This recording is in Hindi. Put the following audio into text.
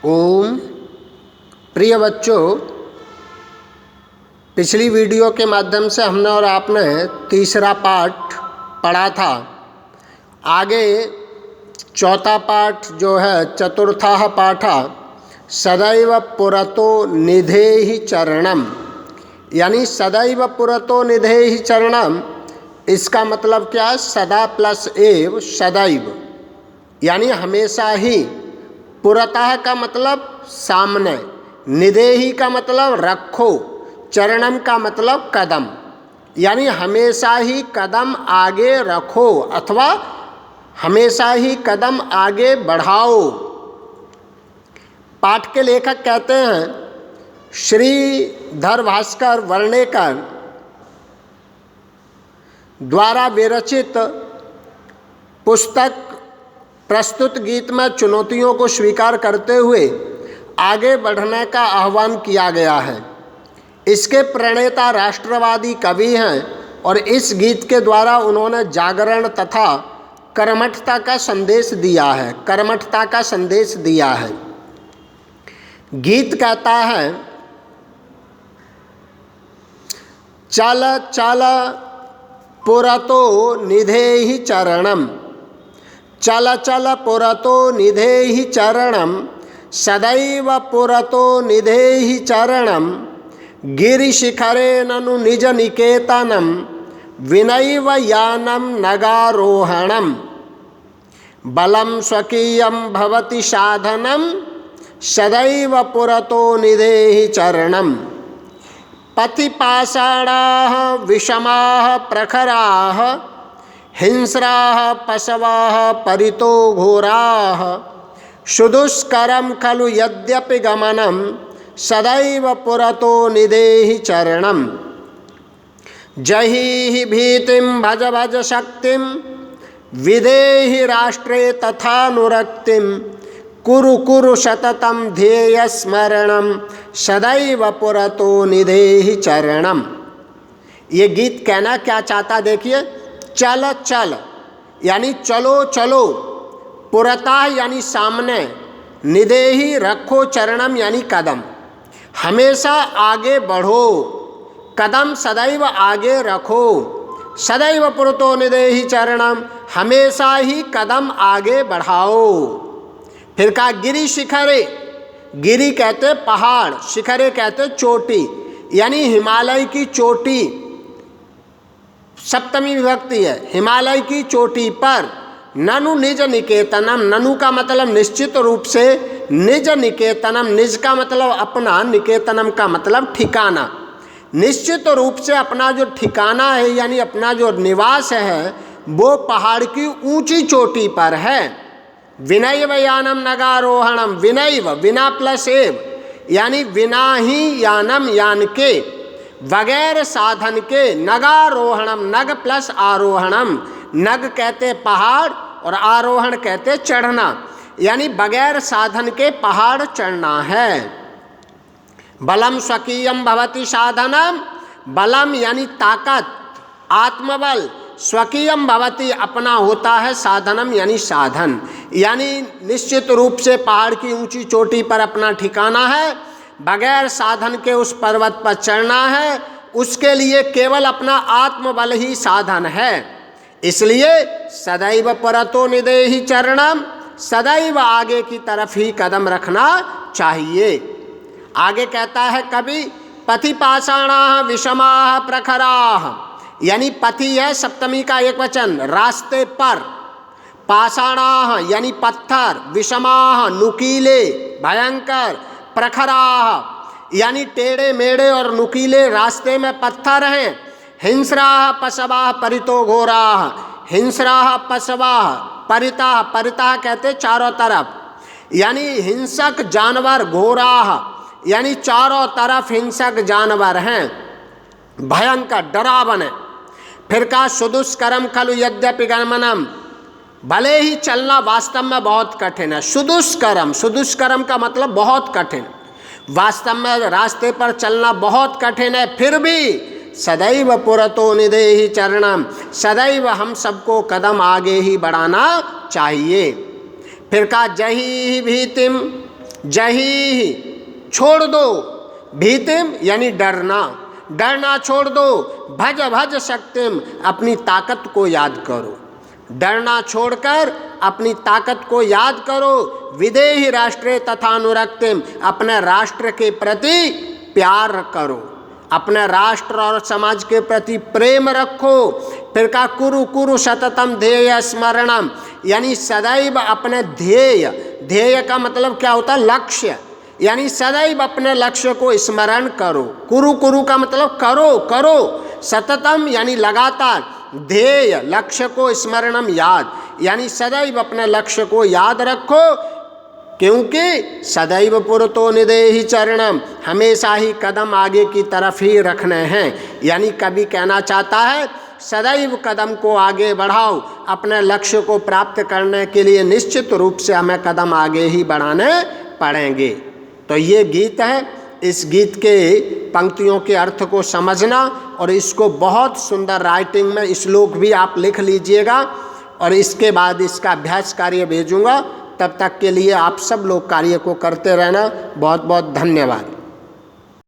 ओम। प्रिय बच्चों, पिछली वीडियो के माध्यम से हमने और आपने तीसरा पाठ पढ़ा था। आगे चौथा पाठ जो है चतुर्थः पाठः सदैव पुरतो निधेहि चरणम, यानी सदैव पुरतो निधेहि चरणम, इसका मतलब क्या है? सदा प्लस एव सदैव, यानी हमेशा ही। पुरतः का मतलब सामने, निधेहि का मतलब रखो, चरणम का मतलब कदम, यानी हमेशा ही कदम आगे रखो अथवा हमेशा ही कदम आगे बढ़ाओ। पाठ के लेखक कहते हैं श्रीधर भास्कर वर्णेकर द्वारा विरचित पुस्तक प्रस्तुत गीत में चुनौतियों को स्वीकार करते हुए आगे बढ़ने का आह्वान किया गया है। इसके प्रणेता राष्ट्रवादी कवि हैं और इस गीत के द्वारा उन्होंने जागरण तथा कर्मठता का संदेश दिया है। कर्मठता का संदेश दिया है। गीत कहता है, चल चल पुरतो निधेहि चरणम, चल चल पुरतो निधेहि चरणम, सदैव पुरतो निधेहि चरणम, गिरिशिखरे ननु निज निकेतनम, विनैव यानम नगारोहणम, बलम स्वकीयम भवति साधनम, सदैव पुरतो निधेहि चरणम, पथि पाषाणाः विषमाः प्रखराः, हिंस्राः पशवाः परितो घोराः, सुदुष्करं खलु यद्यपि गमनं, सदैव पुरतो निधेहि चरणम, जहि भीतिं भज भज शक्तिं, विधेहि राष्ट्रे तथानुरक्तिं, कुरु कुरु सततं ध्येय स्मरणं, सदैव पुरतो निधेहि चरणम। ये गीत कहना क्या चाहता देखिए। चल चल यानी चलो चलो, पुरतः यानी सामने, निधेहि रखो, चरणम यानी कदम, हमेशा आगे बढ़ो, कदम सदैव आगे रखो, सदैव पुरतो निधेहि चरणम, हमेशा ही कदम आगे बढ़ाओ। फिर कहा गिरि शिखरे, गिरि कहते पहाड़, शिखरे कहते चोटी, यानी हिमालय की चोटी, सप्तमी विभक्ति है, हिमालय की चोटी पर, ननु निज निकेतनम, ननु का मतलब निश्चित रूप से, निज निकेतनम, निज का मतलब अपना, निकेतनम का मतलब ठिकाना, निश्चित रूप से अपना जो ठिकाना है यानी अपना जो निवास है वो पहाड़ की ऊंची चोटी पर है। विनैव यानम नगारोहणम, विनैव विना प्लस एव, यानी बिना ही यानम यान के, बगैर साधन के, नगारोहणम, नग प्लस आरोहणम, नग कहते पहाड़ और आरोहण कहते चढ़ना, यानी बगैर साधन के पहाड़ चढ़ना है। बलम स्वकीयम भवति साधनम, बलम यानी ताकत, आत्मबल, स्वकीयम भवति अपना होता है, साधनम यानी साधन, यानी निश्चित रूप से पहाड़ की ऊंची चोटी पर अपना ठिकाना है, बगैर साधन के उस पर्वत पर चढ़ना है, उसके लिए केवल अपना आत्मबल ही साधन है। इसलिए सदैव पुरतो निधेहि चरणम, सदैव आगे की तरफ ही कदम रखना चाहिए। आगे कहता है कवि, पथि पाषाणाः विषमाः प्रखराः, यानी पथि है सप्तमी का एक वचन, रास्ते पर, पाषाणाः यानी पत्थर, विषमाः नुकीले भयंकर, प्रखराः यानी टेढ़े मेढ़े और नुकीले रास्ते में पत्थर हैं, हिंस्राः पशवाः परितो घोराः, हिंस्राः पशवाः परिताः, परिताः कहते चारों तरफ, यानी हिंसक जानवर, घोराः यानी चारों तरफ हिंसक जानवर हैं, भयंकर डरावने। फिर कहा सुदुष्करम खलु यद्यपि गमनम, भले ही चलना वास्तव में बहुत कठिन है। सुदुष्करम, सुदुष्करम का मतलब बहुत कठिन, वास्तव में रास्ते पर चलना बहुत कठिन है, फिर भी सदैव पुरतो निधेहि चरणम, सदैव हम सबको कदम आगे ही बढ़ाना चाहिए। फिर कहा जहि भीतिम जही छोड़ दो, भीतिम यानी डरना, डरना छोड़ दो, भज भज शक्तिम अपनी ताकत को याद करो, डरना छोड़कर अपनी ताकत को याद करो, विदेही राष्ट्रे तथा अनुरक्तिम अपने राष्ट्र के प्रति प्यार करो, अपने राष्ट्र और समाज के प्रति प्रेम रखो। फिर का कुरु कुरु सततम ध्येय स्मरणम यानी सदैव अपने ध्येय, ध्येय का मतलब क्या होता है? लक्ष्य, यानी सदैव अपने लक्ष्य को स्मरण करो। कुरु कुरु का मतलब करो करो, सततम यानी लगातार, ध्येय लक्ष्य को, स्मरणम याद यानी सदैव अपने लक्ष्य को याद रखो, क्योंकि सदैव पुरतो निदेहि चरणम हमेशा ही कदम आगे की तरफ ही रखने हैं। यानी कभी कहना चाहता है सदैव कदम को आगे बढ़ाओ, अपने लक्ष्य को प्राप्त करने के लिए निश्चित रूप से हमें कदम आगे ही बढ़ाने पड़ेंगे। तो ये गीत है, इस गीत के पंक्तियों के अर्थ को समझना और इसको बहुत सुंदर राइटिंग में श्लोक भी आप लिख लीजिएगा और इसके बाद इसका अभ्यास कार्य भेजूंगा। तब तक के लिए आप सब लोग कार्य को करते रहना। बहुत बहुत धन्यवाद।